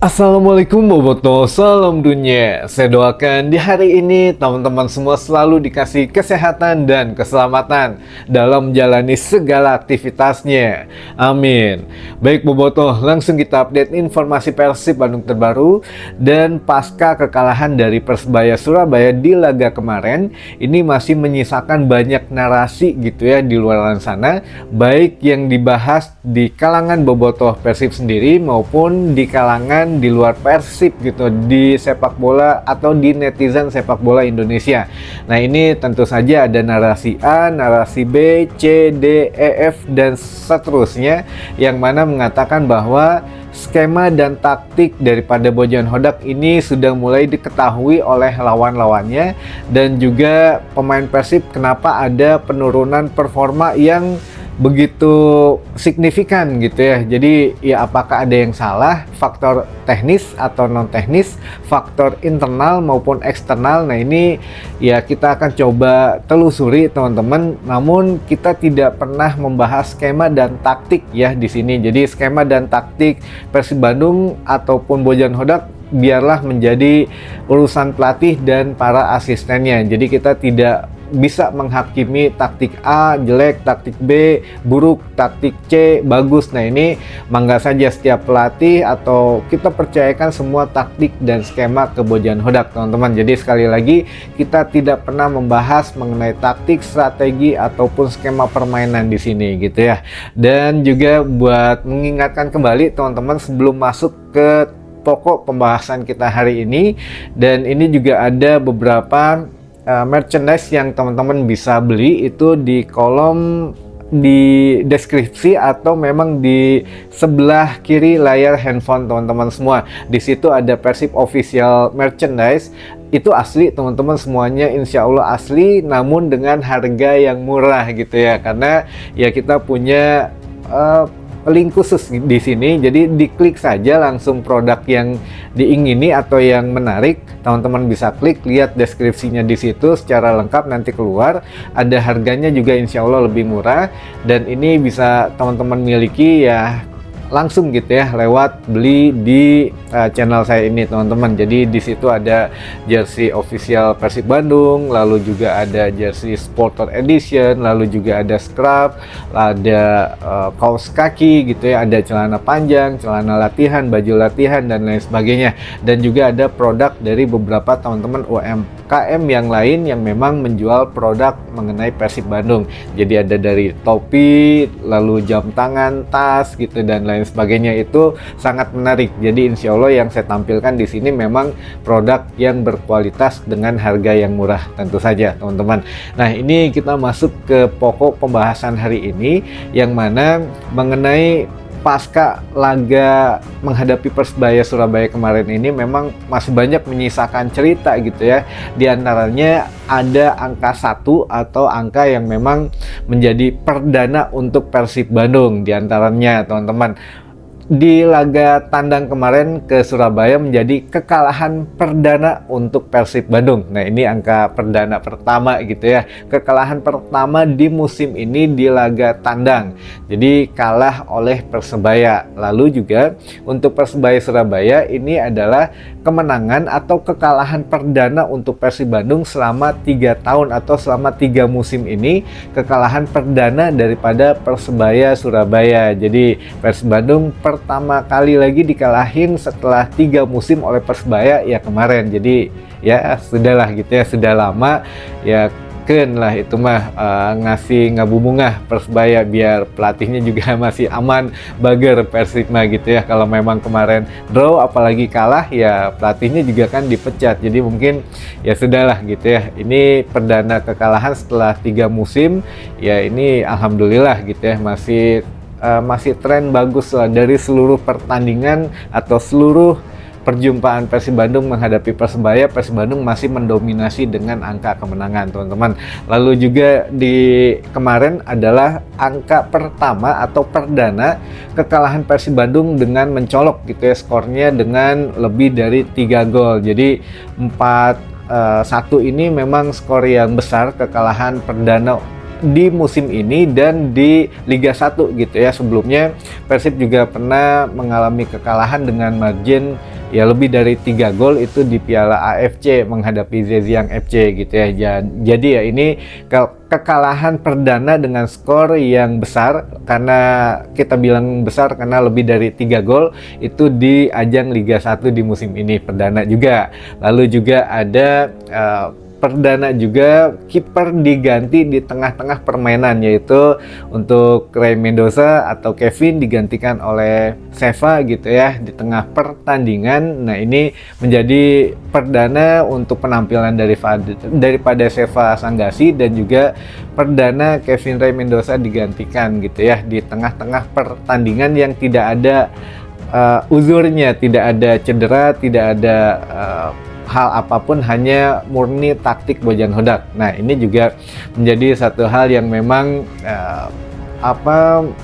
Assalamualaikum Boboto, salam dunia. Saya doakan di hari ini teman-teman semua selalu dikasih kesehatan dan keselamatan dalam menjalani segala aktivitasnya. Amin. Baik Boboto, langsung kita update informasi Persib Bandung terbaru. Dan pasca kekalahan dari Persebaya Surabaya di laga kemarin, ini masih menyisakan banyak narasi gitu ya di luar sana, baik yang dibahas di kalangan Bobotoh Persib sendiri maupun di kalangan di luar Persib gitu, di sepak bola atau di netizen sepak bola Indonesia. Nah, ini tentu saja ada narasi A, narasi B, C, D, E, F dan seterusnya yang mana mengatakan bahwa skema dan taktik daripada Bojan Hodak ini sudah mulai diketahui oleh lawan-lawannya, dan juga pemain Persib kenapa ada penurunan performa yang begitu signifikan gitu ya. Jadi ya, apakah ada yang salah, faktor teknis atau non teknis, faktor internal maupun eksternal. Nah, ini ya kita akan coba telusuri teman-teman. Namun kita tidak pernah membahas skema dan taktik ya di sini. Jadi skema dan taktik Persib Bandung ataupun Bojan Hodak biarlah menjadi urusan pelatih dan para asistennya. Jadi kita tidak bisa menghakimi taktik A jelek, taktik B buruk, taktik C bagus. Nah, ini mangga saja setiap pelatih atau kita percayakan semua taktik dan skema ke Bojan Hodak, teman-teman. Jadi sekali lagi kita tidak pernah membahas mengenai taktik, strategi ataupun skema permainan di sini gitu ya. Dan juga buat mengingatkan kembali teman-teman sebelum masuk ke pokok pembahasan kita hari ini, dan ini juga ada beberapa merchandise yang teman-teman bisa beli itu di kolom di deskripsi atau memang di sebelah kiri layar handphone teman-teman semua. Di situ ada Persib official merchandise. Itu asli teman-teman, semuanya insya Allah asli, namun dengan harga yang murah gitu ya. Karena ya kita punya link khusus di sini, jadi diklik saja langsung produk yang diingini atau yang menarik. Teman-teman bisa klik, lihat deskripsinya di situ secara lengkap, nanti keluar ada harganya juga insya Allah lebih murah, dan ini bisa teman-teman miliki ya langsung gitu ya lewat beli di channel saya ini teman-teman. Jadi di situ ada jersey official Persib Bandung, lalu juga ada jersey Sporter Edition, lalu juga ada scrub, ada kaos kaki gitu ya, ada celana panjang, celana latihan, baju latihan dan lain sebagainya. Dan juga ada produk dari beberapa teman-teman UMKM yang lain yang memang menjual produk mengenai Persib Bandung. Jadi ada dari topi, lalu jam tangan, tas gitu dan lain sebagainya. Itu sangat menarik. Jadi insya Allah yang saya tampilkan di sini memang produk yang berkualitas dengan harga yang murah tentu saja teman-teman. Nah, ini kita masuk ke pokok pembahasan hari ini, yang mana mengenai pasca laga menghadapi Persebaya Surabaya kemarin ini memang masih banyak menyisakan cerita gitu ya. Di antaranya ada angka 1 atau angka yang memang menjadi perdana untuk Persib Bandung. Di antaranya teman-teman, di laga tandang kemarin ke Surabaya menjadi kekalahan perdana untuk Persib Bandung. Nah, ini angka perdana pertama gitu ya. Kekalahan pertama di musim ini di laga tandang. Jadi kalah oleh Persebaya. Lalu juga untuk Persebaya Surabaya ini adalah kemenangan atau kekalahan perdana untuk Persib Bandung selama 3 tahun atau selama 3 musim ini. Kekalahan perdana daripada Persebaya Surabaya. Jadi Persib Bandung pertama kali lagi dikalahin setelah 3 musim oleh Persebaya ya kemarin. Jadi ya sudahlah gitu ya, sudah lama ya ken lah itu mah ngasih ngabubungah Persebaya biar pelatihnya juga masih aman bager Persib mah gitu ya. Kalau memang kemarin draw apalagi kalah ya pelatihnya juga kan dipecat. Jadi mungkin ya sudahlah gitu ya. Ini perdana kekalahan setelah 3 musim ya, ini alhamdulillah gitu ya, masih tren bagus lah dari seluruh pertandingan atau seluruh perjumpaan Persib Bandung menghadapi Persebaya. Persib Bandung masih mendominasi dengan angka kemenangan teman-teman. Lalu juga di kemarin adalah angka pertama atau perdana kekalahan Persib Bandung dengan mencolok gitu ya, skornya dengan lebih dari 3 gol. Jadi 4-1 ini memang skor yang besar, kekalahan perdana di musim ini dan di Liga 1 gitu ya. Sebelumnya Persib juga pernah mengalami kekalahan dengan margin ya lebih dari 3 gol itu di Piala AFC menghadapi Zhejiang FC gitu ya. Jadi ya ini kekalahan perdana dengan skor yang besar, karena kita bilang besar karena lebih dari 3 gol itu di ajang Liga 1 di musim ini, perdana juga. Lalu juga ada perdana juga kiper diganti di tengah-tengah permainan, yaitu untuk Ray Mendoza atau Kevin digantikan oleh Seva gitu ya di tengah pertandingan. Nah, ini menjadi perdana untuk penampilan daripada Seva Sanggasi, dan juga perdana Kevin Ray Mendoza digantikan gitu ya di tengah-tengah pertandingan yang tidak ada uzurnya, tidak ada cedera, tidak ada hal apapun, hanya murni taktik Bojan Hodak. Nah, ini juga menjadi satu hal yang memang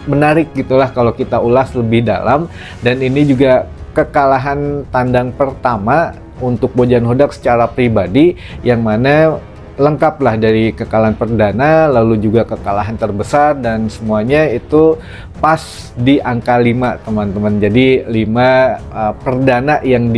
menarik gitulah kalau kita ulas lebih dalam. Dan ini juga kekalahan tandang pertama untuk Bojan Hodak secara pribadi, yang mana lengkaplah dari kekalahan perdana, lalu juga kekalahan terbesar, dan semuanya itu pas di angka 5 teman-teman. Jadi 5 perdana yang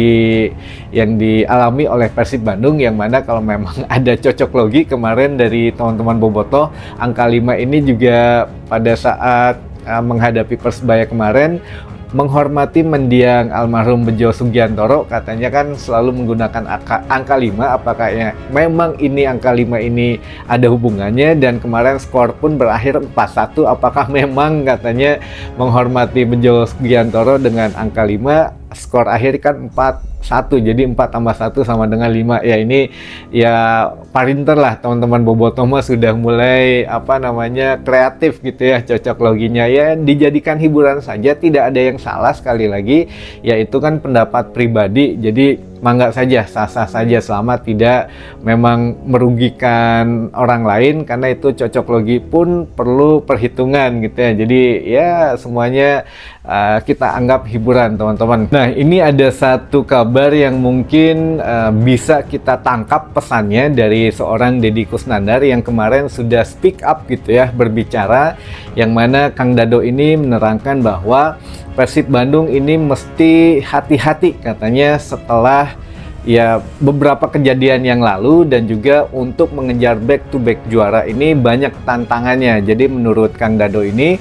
dialami oleh Persib Bandung, yang mana kalau memang ada cocok logi kemarin dari teman-teman Bobotoh, angka 5 ini juga pada saat menghadapi Persebaya kemarin menghormati mendiang almarhum Bejo Sugiantoro, katanya kan selalu menggunakan angka 5. Apakah ya memang ini angka 5 ini ada hubungannya, dan kemarin skor pun berakhir 4-1, apakah memang katanya menghormati Bejo Sugiantoro dengan angka 5, skor akhir kan 4-1, jadi 4 tambah 1 sama dengan 5. Ya ini ya parinter lah teman-teman Bobotoh mah sudah mulai kreatif gitu ya, cocok loginya ya dijadikan hiburan saja, tidak ada yang salah. Sekali lagi ya itu kan pendapat pribadi, jadi mangga saja, sah-sah saja selama tidak memang merugikan orang lain, karena itu cocok logi pun perlu perhitungan gitu ya. Jadi ya semuanya kita anggap hiburan teman-teman. Nah, ini ada satu kabar yang mungkin bisa kita tangkap pesannya dari seorang Deddy Kusnandar yang kemarin sudah speak up gitu ya, berbicara, yang mana Kang Dado ini menerangkan bahwa Persib Bandung ini mesti hati-hati katanya setelah ya beberapa kejadian yang lalu, dan juga untuk mengejar back to back juara ini banyak tantangannya. Jadi menurut Kang Dado ini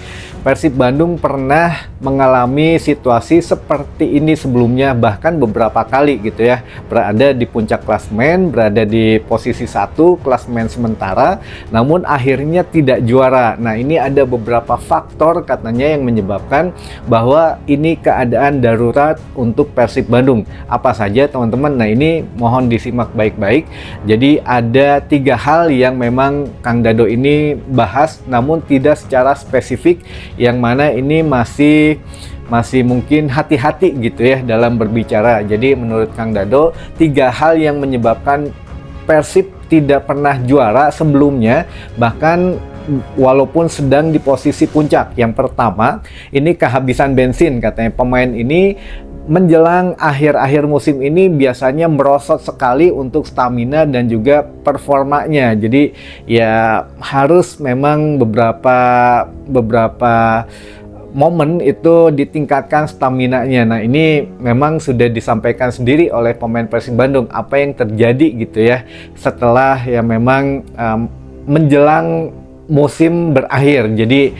Persib Bandung pernah mengalami situasi seperti ini sebelumnya, bahkan beberapa kali gitu ya, berada di puncak klasemen, berada di posisi 1 klasemen sementara, namun akhirnya tidak juara. Nah, ini ada beberapa faktor katanya yang menyebabkan bahwa ini keadaan darurat untuk Persib Bandung. Apa saja teman-teman? Nah, ini mohon disimak baik-baik. Jadi ada 3 hal yang memang Kang Dado ini bahas, namun tidak secara spesifik, yang mana ini masih mungkin hati-hati gitu ya dalam berbicara. Jadi menurut Kang Dado 3 hal yang menyebabkan Persib tidak pernah juara sebelumnya, bahkan walaupun sedang di posisi puncak. Yang pertama, ini kehabisan bensin. Katanya pemain ini menjelang akhir-akhir musim ini biasanya merosot sekali untuk stamina dan juga performanya. Jadi ya harus memang beberapa momen itu ditingkatkan staminanya. Nah, ini memang sudah disampaikan sendiri oleh pemain Persib Bandung apa yang terjadi gitu ya setelah ya memang menjelang musim berakhir. Jadi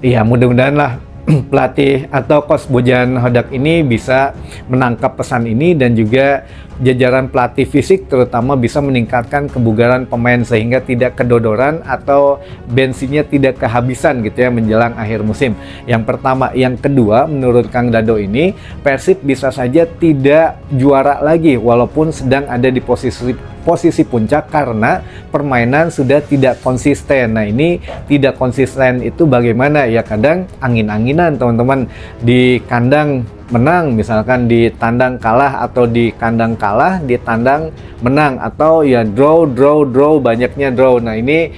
ya mudah-mudahan lah pelatih atau coach Bojan Hodak ini bisa menangkap pesan ini, dan juga jajaran pelatih fisik terutama bisa meningkatkan kebugaran pemain sehingga tidak kedodoran atau bensinnya tidak kehabisan gitu ya menjelang akhir musim. Yang pertama. Yang kedua, menurut Kang Dado ini Persib bisa saja tidak juara lagi walaupun sedang ada di posisi puncak, karena permainan sudah tidak konsisten. Nah, ini tidak konsisten itu bagaimana ya, kadang angin-anginan teman-teman, di kandang menang misalkan, di tandang kalah, atau di kandang kalah di tandang menang, atau ya draw, banyaknya draw. Nah, ini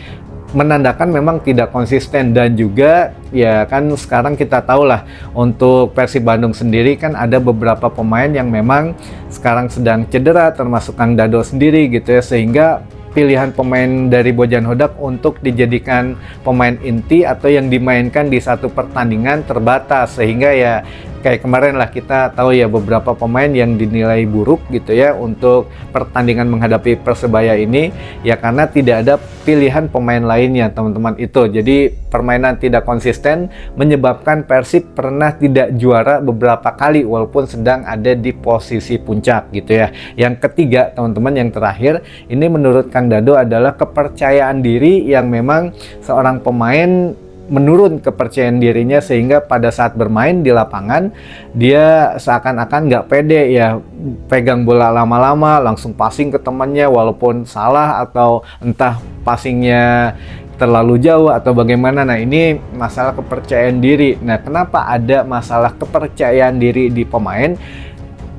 menandakan memang tidak konsisten. Dan juga ya kan sekarang kita tahu lah untuk Persib Bandung sendiri kan ada beberapa pemain yang memang sekarang sedang cedera, termasuk Kang Dado sendiri gitu ya, sehingga pilihan pemain dari Bojan Hodak untuk dijadikan pemain inti atau yang dimainkan di satu pertandingan terbatas, sehingga ya kayak kemarin lah kita tahu ya beberapa pemain yang dinilai buruk gitu ya untuk pertandingan menghadapi Persebaya ini ya karena tidak ada pilihan pemain lainnya teman-teman itu. Jadi permainan tidak konsisten menyebabkan Persib pernah tidak juara beberapa kali walaupun sedang ada di posisi puncak gitu ya. Yang ketiga teman-teman, yang terakhir ini menurut Kang Dado adalah kepercayaan diri yang memang seorang pemain menurun kepercayaan dirinya sehingga pada saat bermain di lapangan dia seakan-akan nggak pede ya, pegang bola lama-lama langsung passing ke temannya walaupun salah atau entah passingnya terlalu jauh atau bagaimana. Nah ini masalah kepercayaan diri. Nah kenapa ada masalah kepercayaan diri di pemain?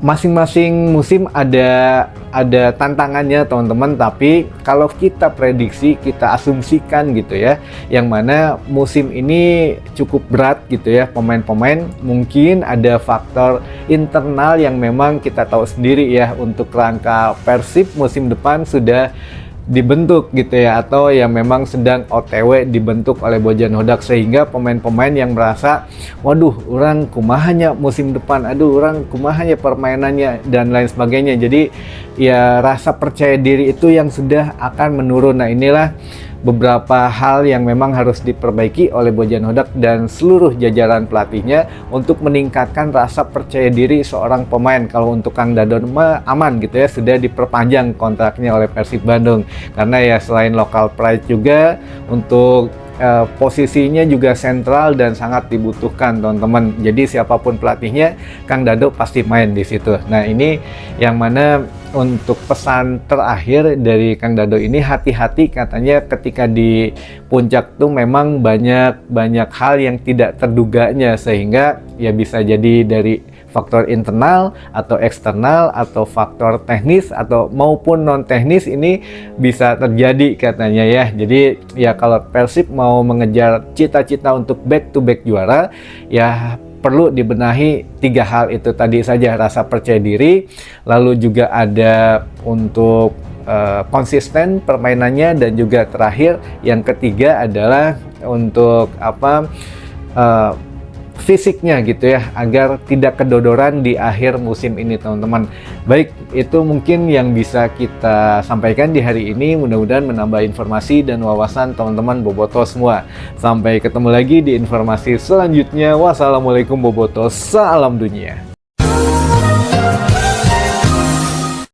Masing-masing musim ada tantangannya teman-teman, tapi kalau kita prediksi, kita asumsikan gitu ya, yang mana musim ini cukup berat gitu ya, pemain-pemain mungkin ada faktor internal yang memang kita tahu sendiri ya, untuk kerangka Persib musim depan sudah dibentuk gitu ya, atau yang memang sedang OTW dibentuk oleh Bojan Hodak, sehingga pemain-pemain yang merasa waduh orang kumahanya musim depan, aduh orang kumahanya permainannya dan lain sebagainya, jadi ya rasa percaya diri itu yang sudah akan menurun. Nah inilah beberapa hal yang memang harus diperbaiki oleh Bojan Hodak dan seluruh jajaran pelatihnya untuk meningkatkan rasa percaya diri seorang pemain. Kalau untuk Kang Dado aman gitu ya, sudah diperpanjang kontraknya oleh Persib Bandung, karena ya selain local pride juga untuk posisinya juga sentral dan sangat dibutuhkan teman-teman. Jadi siapapun pelatihnya, Kang Dado pasti main di situ. Nah ini yang mana untuk pesan terakhir dari Kang Dado ini, hati-hati katanya ketika di puncak tuh memang banyak hal yang tidak terduganya, sehingga ya bisa jadi dari faktor internal atau eksternal atau faktor teknis atau maupun non teknis ini bisa terjadi katanya ya. Jadi ya kalau Persib mau mengejar cita-cita untuk back to back juara ya perlu dibenahi 3 hal itu tadi saja, rasa percaya diri, lalu juga ada untuk konsisten permainannya, dan juga terakhir yang ketiga adalah untuk fisiknya gitu ya, agar tidak kedodoran di akhir musim ini teman-teman. Baik, itu mungkin yang bisa kita sampaikan di hari ini, mudah-mudahan menambah informasi dan wawasan teman-teman Boboto semua. Sampai ketemu lagi di informasi selanjutnya. Wassalamualaikum Boboto, salam dunia.